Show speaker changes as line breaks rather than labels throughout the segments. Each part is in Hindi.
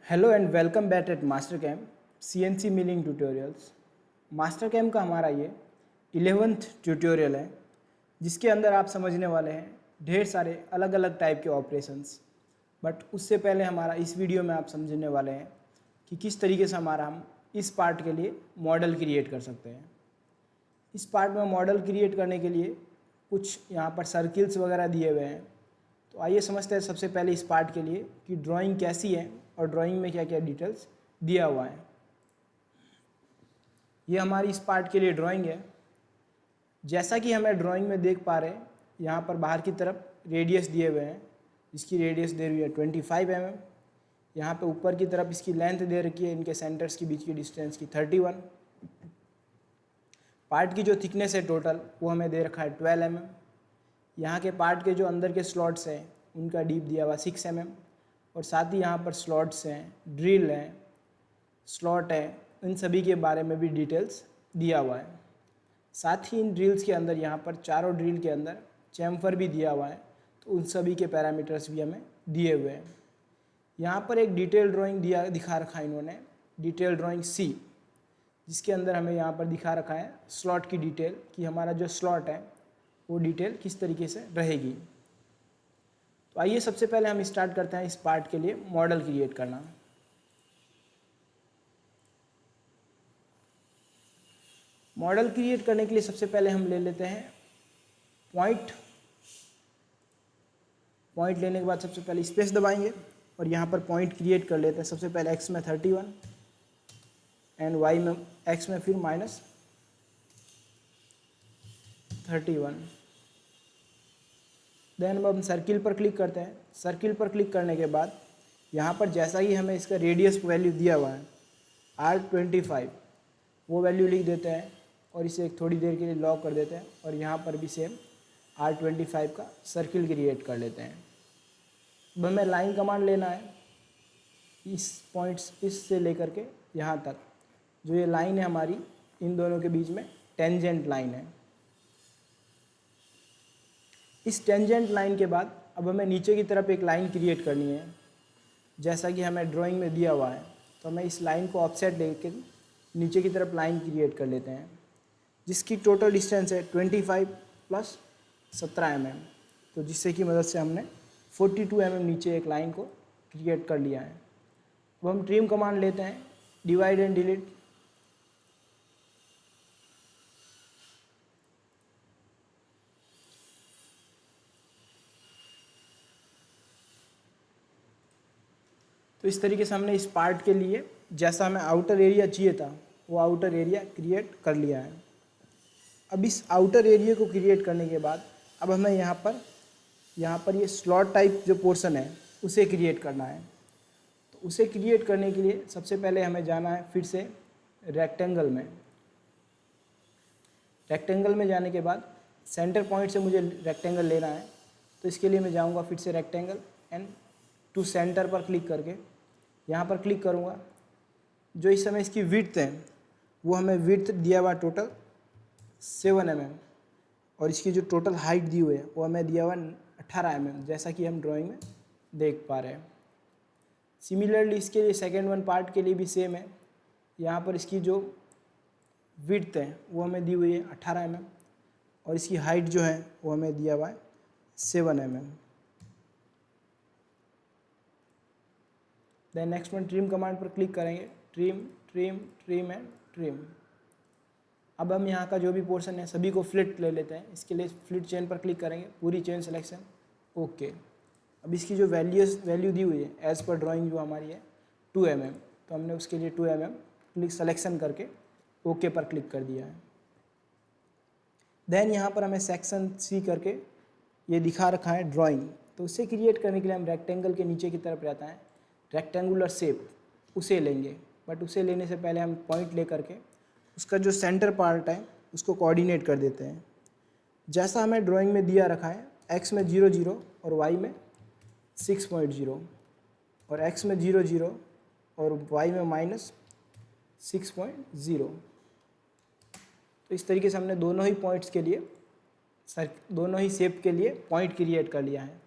Hello and welcome back at Mastercam CNC milling tutorials. Mastercam का हमारा ये 11th ट्यूटोरियल है, जिसके अंदर आप समझने वाले हैं ढेर सारे अलग अलग टाइप के ऑपरेशंस। बट उससे पहले हमारा इस वीडियो में आप समझने वाले हैं कि किस तरीके से हम इस पार्ट के लिए मॉडल क्रिएट कर सकते हैं। इस पार्ट में मॉडल क्रिएट करने के लिए कुछ यहाँ पर सर्किल्स वगैरह दिए हुए हैं। तो आइए समझते हैं सबसे पहले इस पार्ट के लिए कि ड्राइंग कैसी है और ड्राइंग में क्या क्या डिटेल्स दिया हुआ है। ये हमारी इस पार्ट के लिए ड्राइंग है। जैसा कि हमें ड्राइंग में देख पा रहे हैं, यहाँ पर बाहर की तरफ रेडियस दिए हुए हैं, जिसकी रेडियस दे रही है 25 mm। यहाँ पे ऊपर की तरफ इसकी लेंथ दे रखी है, इनके सेंटर्स के बीच की डिस्टेंस की 31। पार्ट की जो थिकनेस है टोटल वो हमें दे रखा है 12 mm। यहाँ के पार्ट के जो अंदर के स्लॉट्स हैं उनका डीप दिया हुआ 6 mm। और साथ ही यहाँ पर स्लॉट्स हैं, ड्रिल हैं, स्लॉट है, इन सभी के बारे में भी डिटेल्स दिया हुआ है। साथ ही इन ड्रिल्स के अंदर यहाँ पर चारों ड्रिल के अंदर चैम्फर भी दिया हुआ है, तो उन सभी के पैरामीटर्स भी हमें दिए हुए हैं। यहाँ पर एक डिटेल ड्राइंग दिखा रखा है इन्होंने, डिटेल ड्राइंग C, जिसके अंदर हमें यहाँ पर दिखा रखा है स्लॉट की डिटेल कि हमारा जो स्लॉट है वो डिटेल किस तरीके से रहेगी। तो आइए सबसे पहले हम स्टार्ट करते हैं इस पार्ट के लिए मॉडल क्रिएट करना। मॉडल क्रिएट करने के लिए सबसे पहले हम ले लेते हैं पॉइंट लेने के बाद सबसे पहले स्पेस दबाएंगे और यहाँ पर पॉइंट क्रिएट कर लेते हैं। सबसे पहले x में 31 एंड y में x में फिर -31। देन अब हम सर्किल पर क्लिक करते हैं। सर्किल पर क्लिक करने के बाद यहाँ पर जैसा ही हमें इसका रेडियस वैल्यू दिया हुआ है R25, वो वैल्यू लिख देते हैं और इसे एक थोड़ी देर के लिए लॉक कर देते हैं और यहाँ पर भी सेम R25 का सर्किल क्रिएट कर लेते हैं। अब हमें लाइन कमांड लेना है इस पॉइंट्स इससे लेकर के यहाँ तक। जो ये लाइन है हमारी, इन दोनों के बीच में टेंजेंट लाइन है। इस टेंजेंट लाइन के बाद अब हमें नीचे की तरफ एक लाइन क्रिएट करनी है, जैसा कि हमें ड्राइंग में दिया हुआ है। तो हमें इस लाइन को ऑफसेट लेकर नीचे की तरफ लाइन क्रिएट कर लेते हैं, जिसकी टोटल डिस्टेंस है 25 + 17 mm। तो जिससे की मदद से हमने 42 mm नीचे एक लाइन को क्रिएट कर लिया है। अब हम ट्रिम कमांड लेते हैं, डिवाइड एंड डिलीट। तो इस तरीके से हमने इस पार्ट के लिए जैसा हमें आउटर एरिया चाहिए था वो आउटर एरिया क्रिएट कर लिया है। अब इस आउटर एरिया को क्रिएट करने के बाद अब हमें यहाँ पर ये स्लॉट टाइप जो पोर्शन है उसे क्रिएट करना है। तो उसे क्रिएट करने के लिए सबसे पहले हमें जाना है फिर से रेक्टेंगल में। रेक्टेंगल में जाने के बाद सेंटर पॉइंट से मुझे रेक्टेंगल लेना है, तो इसके लिए मैं जाऊँगा फिर से रेक्टेंगल एंड टू सेंटर पर क्लिक करके यहाँ पर क्लिक करूँगा। जो इस समय इसकी विड्थ है वो हमें विड्थ दिया हुआ टोटल 7 mm और इसकी जो टोटल हाइट दी हुई है वो हमें दिया हुआ 18 mm, जैसा कि हम ड्राइंग में देख पा रहे हैं। सिमिलरली इसके लिए सेकेंड वन पार्ट के लिए भी सेम है। यहाँ पर इसकी जो विड्थ है वो हमें दी हुई है 18 mm और इसकी हाइट जो है वो हमें दिया हुआ है 7 mm। Then next one trim command पर क्लिक करेंगे, trim trim trim and trim. अब हम यहाँ का जो भी पोर्शन है सभी को फ्लिट ले लेते हैं। इसके लिए फ्लिट चेन पर क्लिक करेंगे, पूरी चेन सिलेक्शन, ओके। अब इसकी जो वैल्यू दी हुई है एज़ पर ड्राइंग जो हमारी है 2 mm, तो हमने उसके लिए 2 mm क्लिक सेलेक्शन करके ओके पर क्लिक कर दिया है। देन यहाँ पर हमें सेक्शन C करके ये दिखा रखा है ड्राइंग। तो उसे क्रिएट करने के लिए हम रेक्टेंगल के नीचे की तरफ रहता है रेक्टेंगुलर शेप, उसे लेंगे। बट उसे लेने से पहले हम पॉइंट ले करके उसका जो सेंटर पार्ट है उसको कोऑर्डिनेट कर देते हैं, जैसा हमें ड्राइंग में दिया रखा है। x में 0 0 और y में 6.0 और x में 0 0 और y में -6.0। तो इस तरीके से हमने दोनों ही पॉइंट्स के लिए दोनों ही शेप के लिए पॉइंट क्रिएट कर लिया है।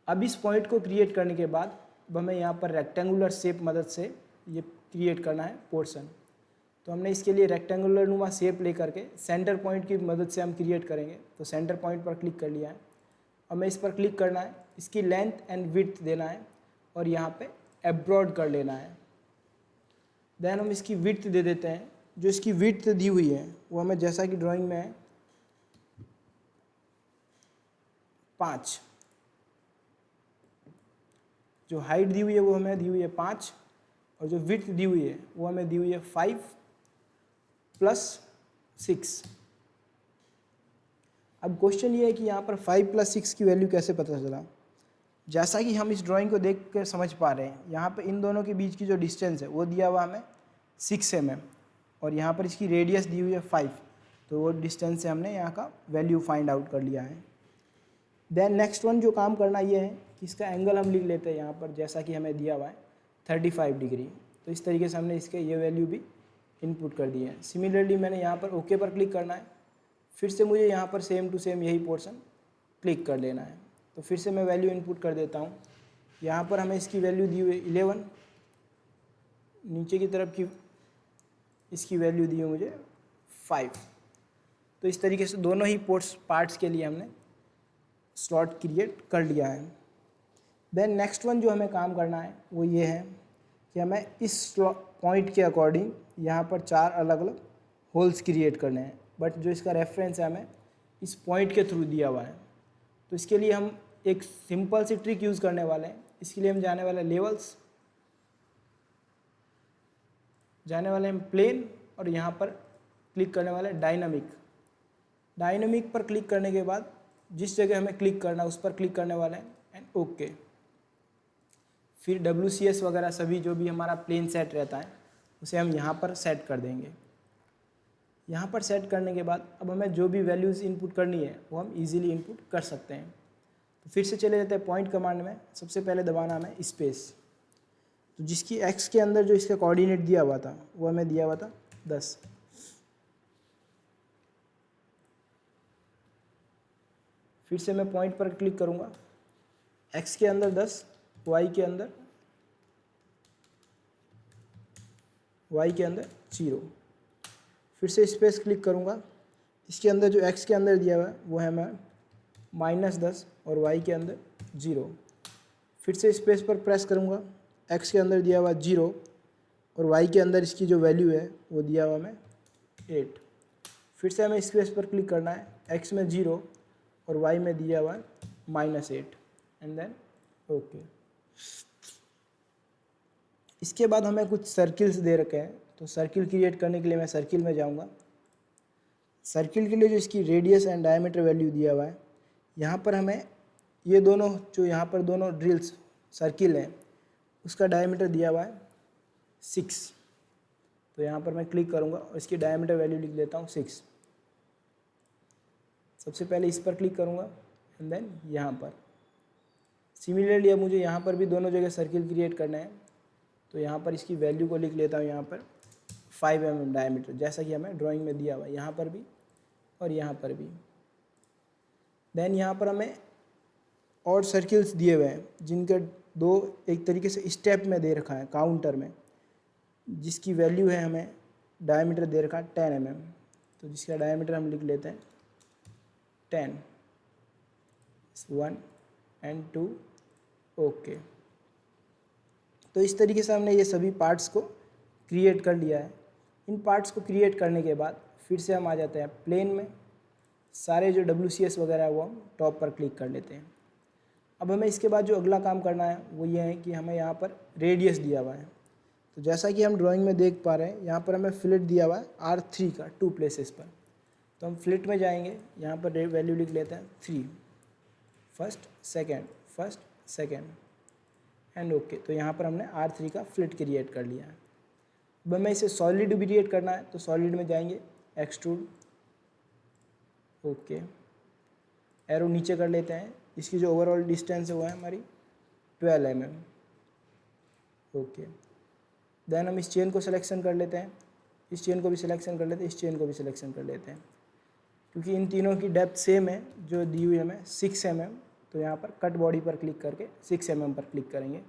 अब इस पॉइंट को क्रिएट करने के बाद अब हमें यहाँ पर रेक्टेंगुलर शेप मदद से ये क्रिएट करना है पोर्शन। तो हमने इसके लिए रेक्टेंगुलर नुमा शेप लेकर के सेंटर पॉइंट की मदद से हम क्रिएट करेंगे। तो सेंटर पॉइंट पर क्लिक कर लिया है, हमें इस पर क्लिक करना है, इसकी लेंथ एंड विड्थ देना है और यहाँ पे एब्रॉड कर लेना है। देन हम इसकी विड्थ दे देते हैं। जो इसकी विड्थ दी हुई है वो हमें जैसा कि ड्राइंग में है 5, जो हाइट दी हुई है वो हमें दी हुई है 5 और जो विड्थ दी हुई है वो हमें दी हुई है 5 + 6। अब क्वेश्चन ये है कि यहाँ पर 5 + 6 की वैल्यू कैसे पता चला। जैसा कि हम इस ड्राइंग को देख कर समझ पा रहे हैं, यहाँ पर इन दोनों के बीच की जो डिस्टेंस है वो दिया हुआ हमें 6 mm और यहाँ पर इसकी रेडियस दी हुई है 5। तो वो डिस्टेंस से हमने यहाँ का वैल्यू फाइंड आउट कर लिया है। देन नेक्स्ट वन जो काम करना ये है कि इसका एंगल हम लिख लेते हैं यहाँ पर, जैसा कि हमें दिया हुआ है 35 डिग्री। तो इस तरीके से हमने इसके ये वैल्यू भी इनपुट कर दी है। सिमिलरली मैंने यहाँ पर ओके पर क्लिक करना है, फिर से मुझे यहाँ पर सेम टू सेम यही पोर्शन क्लिक कर लेना है। तो फिर से मैं वैल्यू इनपुट कर देता हूँ। यहाँ पर हमें इसकी वैल्यू दी हुई 11, नीचे की तरफ की इसकी वैल्यू दी है मुझे 5। तो इस तरीके से दोनों ही पार्ट्स के लिए हमने स्लॉट क्रिएट कर लिया है। देन नेक्स्ट वन जो हमें काम करना है वो ये है कि हमें इस पॉइंट के अकॉर्डिंग यहाँ पर 4 अलग अलग होल्स क्रिएट करने हैं, बट जो इसका रेफरेंस है हमें इस पॉइंट के थ्रू दिया हुआ है। तो इसके लिए हम एक सिंपल सी ट्रिक यूज़ करने वाले हैं। इसके लिए हम जाने वाले लेवल्स, जाने वाले हैं प्लेन और यहाँ पर क्लिक करने वाले डायनामिक। डायनामिक पर क्लिक करने के बाद जिस जगह हमें क्लिक करना है उस पर क्लिक करने वाले हैं एंड ओके। फिर WCS वगैरह सभी जो भी हमारा प्लेन सेट रहता है उसे हम यहाँ पर सेट कर देंगे। यहाँ पर सेट करने के बाद अब हमें जो भी वैल्यूज़ इनपुट करनी है वो हम इजीली इनपुट कर सकते हैं। तो फिर से चले जाते हैं पॉइंट कमांड में। सबसे पहले दबाना हमें स्पेस। तो जिसकी x के अंदर जो इसका कोऑर्डिनेट दिया हुआ था वो हमें दिया हुआ था 10। फिर से मैं पॉइंट पर क्लिक करूँगा, x के अंदर 10, y के अंदर 0। फिर से स्पेस क्लिक करूँगा, इसके अंदर जो x के अंदर दिया हुआ है वो है मैं -10 और y के अंदर 0। फिर से स्पेस पर प्रेस करूँगा, x के अंदर दिया हुआ 0 और y के अंदर इसकी जो वैल्यू है वो दिया हुआ हमें 8। फिर से हमें स्पेस पर क्लिक करना है, x में 0 और y में दिया हुआ है -8 एंड देन ओके। इसके बाद हमें कुछ सर्किल्स दे रखे हैं। तो सर्किल क्रिएट करने के लिए मैं सर्किल में जाऊंगा। सर्किल के लिए जो इसकी रेडियस एंड डायमीटर वैल्यू दिया हुआ है, यहाँ पर हमें ये दोनों जो यहाँ पर दोनों ड्रिल्स सर्किल हैं उसका डायमीटर दिया हुआ है 6। तो यहाँ पर मैं क्लिक करूँगा और इसकी डायमीटर वैल्यू लिख देता हूँ 6। सबसे पहले इस पर क्लिक करूँगा एंड देन यहाँ पर। सिमिलरली अब मुझे यहाँ पर भी दोनों जगह सर्किल क्रिएट करना है। तो यहाँ पर इसकी वैल्यू को लिख लेता हूँ यहाँ पर 5 mm डायमीटर, जैसा कि हमें ड्राइंग में दिया हुआ है, यहाँ पर भी और यहाँ पर भी। देन यहाँ पर हमें और सर्किल्स दिए हुए हैं जिनके दो एक तरीके से स्टेप में दे रखा है काउंटर में, जिसकी वैल्यू है हमें डायमीटर दे रखा है 10 mm। तो जिसका डायमीटर हम लिख लेते हैं 10, 1 एंड 2 ओके। तो इस तरीके से हमने ये सभी पार्ट्स को क्रिएट कर लिया है। इन पार्ट्स को क्रिएट करने के बाद फिर से हम आ जाते हैं प्लेन में। सारे जो WCS वगैरह है वो हम टॉप पर क्लिक कर लेते हैं। अब हमें इसके बाद जो अगला काम करना है वो ये है कि हमें यहाँ पर रेडियस दिया हुआ है। तो जैसा कि हम ड्राइंग में देख पा रहे हैं, यहाँ पर हमें फ्लिट दिया हुआ है R3 का 2 प्लेसेस पर। तो हम फ्लिट में जाएंगे, यहाँ पर वैल्यू लिख लेते हैं 3, फर्स्ट सेकेंड एंड ओके। तो यहाँ पर हमने R3 का फ्लिट क्रिएट कर लिया है। अब हमें इसे सॉलिड भी क्रिएट करना है। तो सॉलिड में जाएंगे, एक्सट्रूड ओके, एरो नीचे कर लेते हैं। इसकी जो ओवरऑल डिस्टेंस है वो है हमारी 12 mm ओके। देन हम इस चेन को सिलेक्शन कर लेते हैं, इस चेन को भी सिलेक्शन कर लेते हैं, इस चेन को भी सिलेक्शन कर लेते हैं। क्योंकि इन तीनों की डेप्थ सेम है जो दी हुई हमें 6 mm। तो यहाँ पर कट बॉडी पर क्लिक करके 6 mm पर क्लिक करेंगे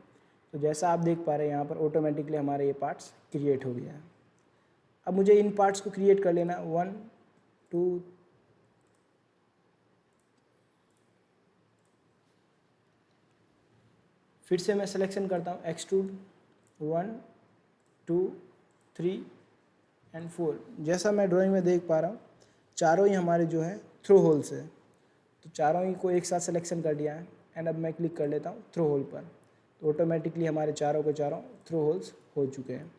तो जैसा आप देख पा रहे हैं यहाँ पर ऑटोमेटिकली हमारे ये पार्ट्स क्रिएट हो गया है। अब मुझे इन पार्ट्स को क्रिएट कर लेना 1 2 फिर से मैं सिलेक्शन करता हूँ एक्सट्रूड 1 2 3 एंड 4। जैसा मैं ड्राइंग में देख पा रहा हूँ चारों ही हमारे जो है थ्रो होल्स है, तो चारों ही को एक साथ सिलेक्शन कर दिया है एंड अब मैं क्लिक कर लेता हूँ थ्रो होल पर, तो ऑटोमेटिकली हमारे चारों के चारों थ्रो होल्स हो चुके हैं।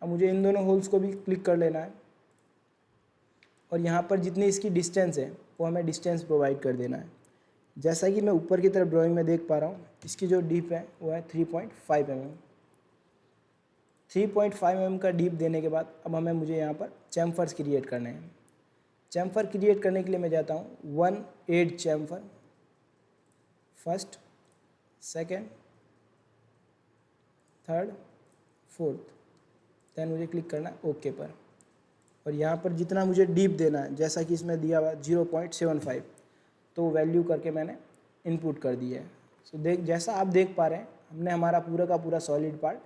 अब मुझे इन दोनों होल्स को भी क्लिक कर लेना है और यहाँ पर जितनी इसकी डिस्टेंस है वो हमें डिस्टेंस प्रोवाइड कर देना है। जैसा कि मैं ऊपर की तरफ ड्राइंग में देख पा रहा हूँ इसकी जो डीप है वो है 3.5 mm। 3.5 mm का डीप देने के बाद अब मुझे यहाँ पर चैम्फर्स क्रिएट करने हैं। चैम्फर क्रिएट करने के लिए मैं जाता हूँ 1/8 chamfer, first, second, third, fourth, then मुझे क्लिक करना है ओके पर। और यहाँ पर जितना मुझे डीप देना है जैसा कि इसमें दिया हुआ 0.75, तो वैल्यू करके मैंने इनपुट कर दिया है। सो जैसा आप देख पा रहे हैं हमने हमारा पूरा का पूरा सॉलिड पार्ट